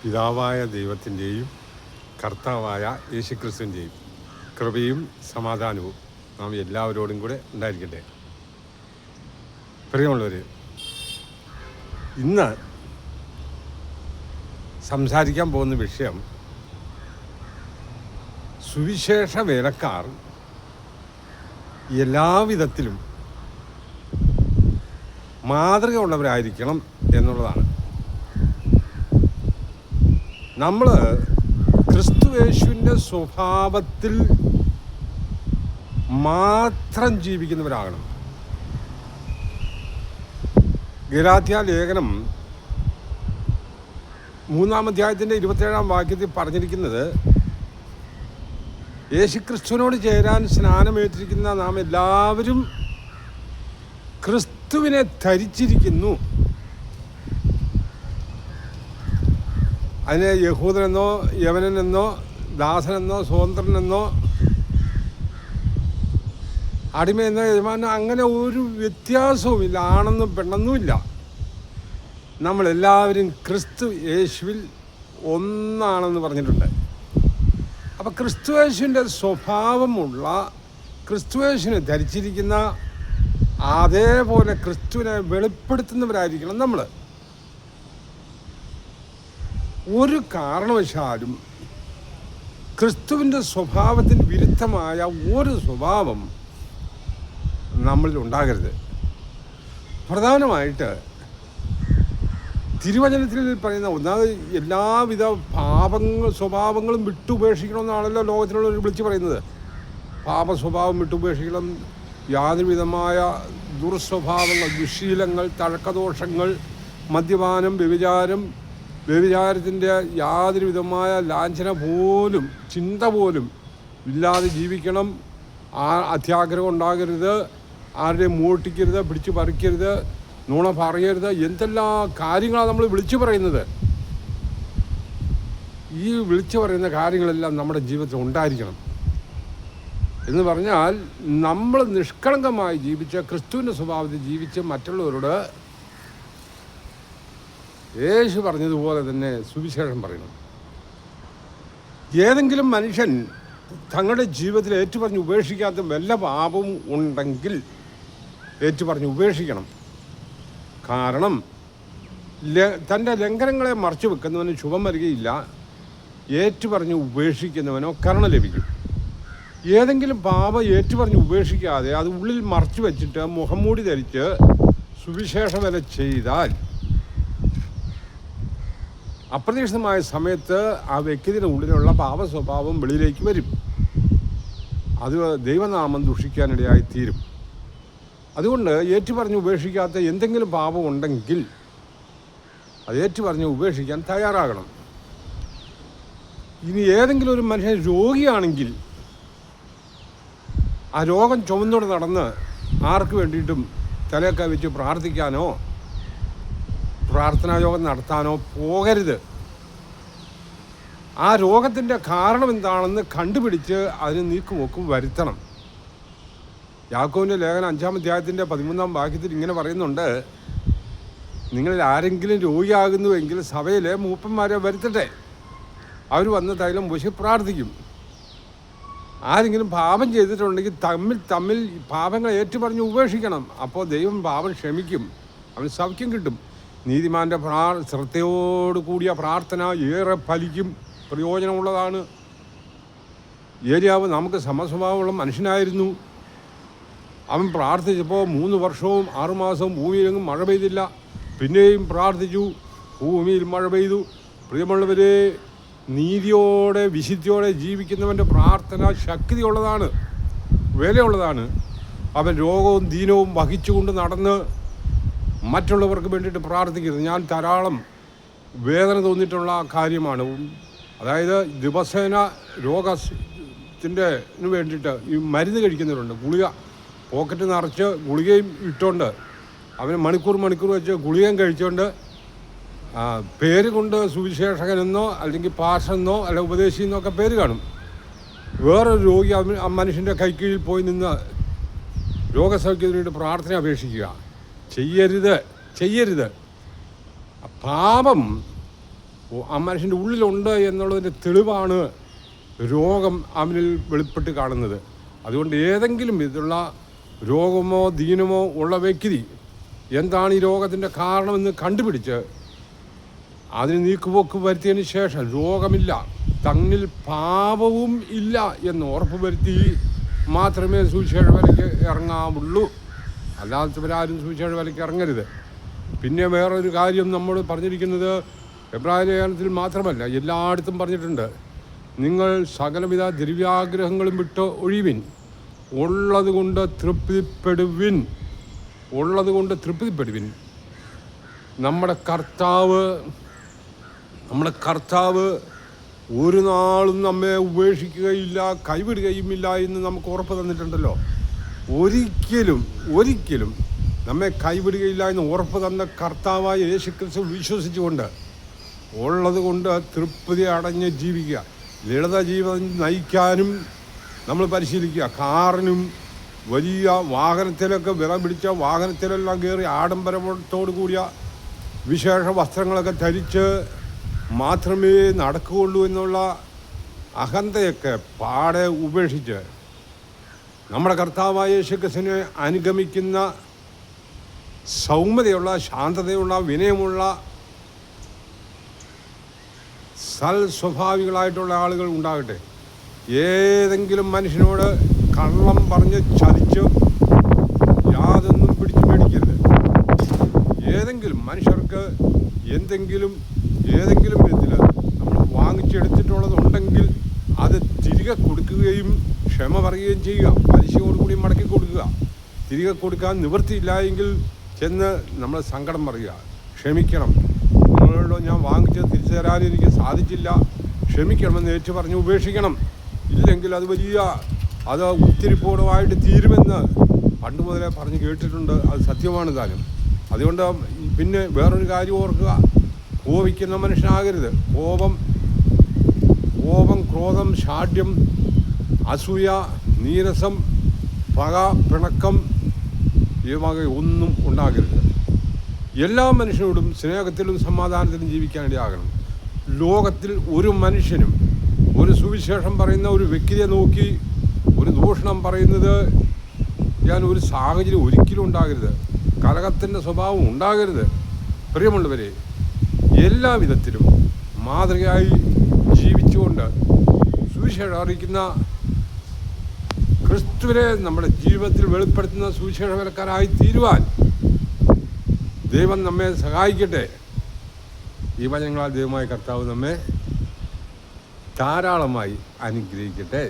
പിതാവായ ദൈവത്തിൻ്റെയും കർത്താവായ യേശുക്രിസ്തുവിൻ്റെയും കൃപയും സമാധാനവും നാം എല്ലാവരോടും കൂടെ ഉണ്ടായിരിക്കട്ടെ. പ്രിയമുള്ളവർ, ഇന്ന് സംസാരിക്കാൻ പോകുന്ന വിഷയം സുവിശേഷ വേലക്കാർ എല്ലാവിധത്തിലും മാതൃക ഉള്ളവരായിരിക്കണം എന്നുള്ളതാണ്. നമ്മൾ ക്രിസ്തുയേശുവിൻ്റെ സ്വഭാവത്തിൽ മാത്രം ജീവിക്കുന്നവരാകണം. ഗലാത്യ ലേഖനം 3-ാം അധ്യായത്തിൻ്റെ 27-ാം വാക്യത്തിൽ പറഞ്ഞിരിക്കുന്നത്, യേശുക്രിസ്തുവിനോട് ചേരാൻ സ്നാനമേറ്റിരിക്കുന്ന നാം എല്ലാവരും ക്രിസ്തുവിനെ ധരിച്ചിരിക്കുന്നു. അതിന് യഹൂദനെന്നോ യവനനെന്നോ ദാസനെന്നോ സ്വതന്ത്രനെന്നോ അടിമയെന്നോ യജമാനോ അങ്ങനെ ഒരു വ്യത്യാസവുമില്ല. ആണെന്നും പെണ്ണെന്നുമില്ല. നമ്മളെല്ലാവരും ക്രിസ്തു യേശുവിൽ ഒന്നാണെന്ന് പറഞ്ഞിട്ടുണ്ട്. അപ്പം ക്രിസ്തു യേശുവിൻ്റെ സ്വഭാവമുള്ള ക്രിസ്തുയേശുവിനെ ധരിച്ചിരിക്കുന്ന അതേപോലെ ക്രിസ്തുവിനെ വെളിപ്പെടുത്തുന്നവരായിരിക്കണം നമ്മൾ. ഒരു കാരണവശാലും ക്രിസ്തുവിൻ്റെ സ്വഭാവത്തിന് വിരുദ്ധമായ ഒരു സ്വഭാവം നമ്മളിൽ ഉണ്ടാകരുത്. പ്രധാനമായിട്ട് തിരുവചനത്തിൽ പറയുന്ന ഒന്നാമത് എല്ലാവിധ സ്വഭാവങ്ങളും വിട്ടുപേക്ഷിക്കണമെന്നാണല്ലോ ലോകത്തിലുള്ളവർ വിളിച്ചു പറയുന്നത്. പാപ സ്വഭാവം വിട്ടുപേക്ഷിക്കണം, യാതൊരുവിധമായ ദുർസ്വഭാവങ്ങൾ, ദുശ്ശീലങ്ങൾ, തഴക്കദോഷങ്ങൾ, മദ്യപാനം, വ്യഭിചാരത്തിൻ്റെ യാതൊരു വിധമായ ലാഞ്ചന പോലും ചിന്ത പോലും ഇല്ലാതെ ജീവിക്കണം. അത്യാഗ്രഹം ഉണ്ടാകരുത്, ആരുടെയും മോഷ്ടിക്കരുത്, പിടിച്ചു പറിക്കരുത്, നുണ പറയരുത്. എന്തെല്ലാം കാര്യങ്ങളാണ് നമ്മൾ വിളിച്ചു പറയുന്നത്. ഈ വിളിച്ചു പറയുന്ന കാര്യങ്ങളെല്ലാം നമ്മുടെ ജീവിതത്തിൽ ഉണ്ടായിരിക്കണം. എന്ന് പറഞ്ഞാൽ നമ്മൾ നിഷ്കളങ്കമായി ജീവിച്ച് ക്രിസ്തുവിൻ്റെ സ്വഭാവത്തിൽ ജീവിച്ച് മറ്റുള്ളവരോട് യേശു പറഞ്ഞതുപോലെ തന്നെ സുവിശേഷം പറയണം. ഏതെങ്കിലും മനുഷ്യൻ തങ്ങളുടെ ജീവിതത്തിൽ ഏറ്റുപറഞ്ഞ് ഉപേക്ഷിക്കാത്ത വല്ല പാപവും ഉണ്ടെങ്കിൽ ഏറ്റുപറഞ്ഞ് ഉപേക്ഷിക്കണം. കാരണം തൻ്റെ ലംഘനങ്ങളെ മറച്ചു വെക്കുന്നവന് ശുഭം വരികയില്ല, ഏറ്റുപറഞ്ഞ് ഉപേക്ഷിക്കുന്നവനോ കരുണ ലഭിക്കും. ഏതെങ്കിലും പാപം ഏറ്റുപറഞ്ഞ് ഉപേക്ഷിക്കാതെ അത് ഉള്ളിൽ മറച്ചു വെച്ചിട്ട് മുഖംമൂടി ധരിച്ച് സുവിശേഷ വില ചെയ്താൽ അപ്രതീക്ഷിതമായ സമയത്ത് ആ വ്യക്തിയുടെ ഉള്ളിലുള്ള പാപ സ്വഭാവം വെളിയിലേക്ക് വരും. അത് ദൈവനാമം ദുഷിക്കാനിടയായി തീരും. അതുകൊണ്ട് ഏറ്റുപറഞ്ഞ് ഉപേക്ഷിക്കാത്ത എന്തെങ്കിലും പാപം ഉണ്ടെങ്കിൽ അത് ഏറ്റുപറഞ്ഞ് ഉപേക്ഷിക്കാൻ തയ്യാറാകണം. ഇനി ഏതെങ്കിലും ഒരു മനുഷ്യൻ രോഗിയാണെങ്കിൽ ആ രോഗം ചുമന്നോട് നടന്ന് ആർക്ക് വേണ്ടിയിട്ടും തലയൊക്കെ വെച്ച് പ്രാർത്ഥിക്കാനോ പ്രാർത്ഥനായോഗം നടത്താനോ പോകരുത്. ആ രോഗത്തിൻ്റെ കാരണം എന്താണെന്ന് കണ്ടുപിടിച്ച് അതിന് നീക്കുമൊക്കും വരുത്തണം. യാക്കോബിൻ്റെ ലേഖനം 5-ാം അധ്യായത്തിൻ്റെ 13-ാം വാക്യത്തിൽ ഇങ്ങനെ പറയുന്നുണ്ട്, നിങ്ങളിൽ ആരെങ്കിലും രോഗിയാകുന്നുവെങ്കിൽ സഭയിലെ മൂപ്പന്മാരെ വരുത്തട്ടെ, അവർ വന്ന് തൈലം പൂശി പ്രാർത്ഥിക്കും. ആരെങ്കിലും പാപം ചെയ്തിട്ടുണ്ടെങ്കിൽ തമ്മിൽ പാപങ്ങൾ ഏറ്റുപറഞ്ഞ് ഉപേക്ഷിക്കണം. അപ്പോൾ ദൈവം പാപം ക്ഷമിക്കും, അവന് സൗഖ്യം കിട്ടും. നീതിമാൻ്റെ ശ്രദ്ധയോട് കൂടിയ പ്രാർത്ഥന ഏറെ ഫലിക്കും, പ്രയോജനമുള്ളതാണ്. ഏലിയാവ് നമുക്ക് സമസ്വഭാവമുള്ള മനുഷ്യനായിരുന്നു. അവൻ പ്രാർത്ഥിച്ചപ്പോൾ 3 വർഷവും 6 മാസവും ഭൂമിയിലെങ്ങും മഴ പെയ്തില്ല. പിന്നെയും പ്രാർത്ഥിച്ചു, ഭൂമിയിൽ മഴ പെയ്തു. പ്രിയമുള്ളവരെ, നീതിയോടെ വിശുദ്ധിയോടെ ജീവിക്കുന്നവൻ്റെ പ്രാർത്ഥന ശക്തിയുള്ളതാണ്, വിലയുള്ളതാണ്. അവൻ രോഗവും ദീനവും വഹിച്ചുകൊണ്ട് നടന്ന് മറ്റുള്ളവർക്ക് വേണ്ടിയിട്ട് പ്രാർത്ഥിക്കരുത്. ഞാൻ ധാരാളം വേദന തോന്നിയിട്ടുള്ള കാര്യമാണ്. അതായത് ദിവസേന രോഗത്തിൻ്റെ വേണ്ടിയിട്ട് ഈ മരുന്ന് കഴിക്കുന്നവരുണ്ട്. ഗുളിക പോക്കറ്റ് നിറച്ച് ഗുളികയും ഇട്ടുകൊണ്ട് അവന് മണിക്കൂർ വെച്ച് ഗുളികയും കഴിച്ചുകൊണ്ട് പേര് കൊണ്ട് സുവിശേഷകനെന്നോ അല്ലെങ്കിൽ പാസ്റ്ററെന്നോ അല്ലെങ്കിൽ ഉപദേശിയെന്നോ ഒക്കെ പേര് കാണും. വേറൊരു രോഗി ആ മനുഷ്യൻ്റെ കൈക്കീഴിൽ പോയി നിന്ന് രോഗസൗഖ്യത്തിന് വേണ്ടി പ്രാർത്ഥന അപേക്ഷിക്കുക. ചെയ്യരുത്. പാപം ആ മനുഷ്യൻ്റെ ഉള്ളിലുണ്ട് എന്നുള്ളതിൻ്റെ തെളിവാണ് രോഗം അവനിൽ വെളിപ്പെട്ട് കാണുന്നത്. അതുകൊണ്ട് ഏതെങ്കിലും വിധത്തിലുള്ള രോഗമോ ദീനമോ ഉള്ള വ്യക്തി എന്താണ് ഈ രോഗത്തിൻ്റെ കാരണമെന്ന് കണ്ടുപിടിച്ച് അതിന് നീക്കുപോക്ക് വരുത്തിയതിന് ശേഷം രോഗമില്ല, തന്നിൽ പാപവും ഇല്ല എന്ന് ഉറപ്പ് വരുത്തി മാത്രമേ സുവിശേഷ വേലയ്ക്ക് ഇറങ്ങാവുള്ളൂ. അല്ലാത്തവരാരും സുവിശേഷ വേലയ്ക്ക് ഇറങ്ങരുത്. പിന്നെ വേറൊരു കാര്യം നമ്മൾ പറഞ്ഞിരിക്കുന്നത് എബ്രായ ലേഖനത്തിൽ മാത്രമല്ല, എല്ലായിടത്തും പറഞ്ഞിട്ടുണ്ട്. നിങ്ങൾ സകലവിധ ദ്രവ്യാഗ്രഹങ്ങളും വിട്ട് ഒഴിവിൻ, ഉള്ളത് കൊണ്ട് തൃപ്തിപ്പെടുവിൻ. നമ്മുടെ കർത്താവ് ഒരു നാളും നമ്മെ ഉപേക്ഷിക്കുകയില്ല, കൈവിടുകയുമില്ല എന്ന് നമുക്ക് ഉറപ്പ് തന്നിട്ടുണ്ടല്ലോ. ഒരിക്കലും നമ്മെ കൈവിടുകയില്ല എന്ന് ഉറപ്പ് തന്ന കർത്താവായ യേശുക്രിസ്തു വിശ്വസിച്ചുകൊണ്ട് ഉള്ളത് കൊണ്ട് തൃപ്തി അടഞ്ഞ് ജീവിക്കുക. ലളിത ജീവിതം നയിക്കാനും നമ്മൾ പരിശീലിക്കുക. കാറിനും വലിയ വാഹനത്തിലൊക്കെ വില പിടിച്ച വാഹനത്തിലെല്ലാം കയറി ആഡംബരത്തോടു കൂടിയ വിശേഷ വസ്ത്രങ്ങളൊക്കെ ധരിച്ച് മാത്രമേ നടക്കുകയുള്ളൂ എന്നുള്ള അഹന്തയൊക്കെ പാടെ ഉപേക്ഷിച്ച് നമ്മുടെ കർത്താവായ യേശുക്രിസ്തുവിനെ അനുഗമിക്കുന്ന സൗമ്യതയുള്ള, ശാന്തതയുള്ള, വിനയമുള്ള, സ്വഭാവികളായിട്ടുള്ള ആളുകൾ ഉണ്ടാകട്ടെ. ഏതെങ്കിലും മനുഷ്യനോട് കള്ളം പറഞ്ഞ് ചതിച്ച് യാതൊന്നും പിടിച്ചു മേടിക്കരുത്. ഏതെങ്കിലും മനുഷ്യർക്ക് ഏതെങ്കിലും വിധത്തിൽ നമ്മൾ വാങ്ങിച്ചെടുത്തിട്ടുള്ളതുണ്ടെങ്കിൽ അത് തിരികെ കൊടുക്കുകയും ക്ഷമ പറയുകയും ചെയ്യുക. പലിശയോടുകൂടി മടക്കി കൊടുക്കുക. തിരികെ കൊടുക്കാൻ നിവൃത്തിയില്ല എങ്കിൽ ചെന്ന് നമ്മൾ സങ്കടം പറയുക, ക്ഷമിക്കണം, നിങ്ങളോട് ഞാൻ വാങ്ങിച്ചത് തിരിച്ചു തരാൻ എനിക്ക് സാധിച്ചില്ല, ക്ഷമിക്കണമെന്ന് ഏറ്റു പറഞ്ഞ് ഉപേക്ഷിക്കണം. ഇല്ലെങ്കിൽ അത് അത് ഉത്തിരിപ്പോടുമായിട്ട് തീരുമെന്ന് പണ്ട് മുതലേ പറഞ്ഞ് കേട്ടിട്ടുണ്ട്. അത് സത്യമാണ് താനും. അതുകൊണ്ട് പിന്നെ വേറൊരു കാര്യം ഓർക്കുക, കോപിക്കുന്ന മനുഷ്യനാകരുത്. കോപം, ക്രോധം, ശാഠ്യം, അസൂയ, നീരസം, പക, പിണക്കം ഈ വക ഒന്നും ഉണ്ടാകരുത്. എല്ലാ മനുഷ്യരോടും സ്നേഹത്തിലും സമാധാനത്തിലും ജീവിക്കാനിടയാകണം. ലോകത്തിൽ ഒരു മനുഷ്യനും ഒരു സുവിശേഷം പറയുന്ന ഒരു വ്യക്തിയെ നോക്കി ഒരു ദൂഷണം പറയുന്നത് ഒരു സാഹചര്യം ഒരിക്കലും ഉണ്ടാകരുത്. കലഹത്തിൻ്റെ സ്വഭാവം ഉണ്ടാകരുത്. പ്രിയമുള്ളവരെ, എല്ലാ വിധത്തിലും മാതൃകയായി ജീവിച്ചുകൊണ്ട് സുവിശേഷം അറിയിക്കുന്ന ക്രിസ്തുവിനെ നമ്മുടെ ജീവിതത്തിൽ വെളിപ്പെടുത്തുന്ന സുവിശേഷ വേലക്കാരായി തീരുവാൻ ദൈവം നമ്മെ സഹായിക്കട്ടെ. ഈ വചനങ്ങളാൽ ദൈവമായ കർത്താവ് നമ്മെ ധാരാളമായി അനുഗ്രഹിക്കട്ടെ.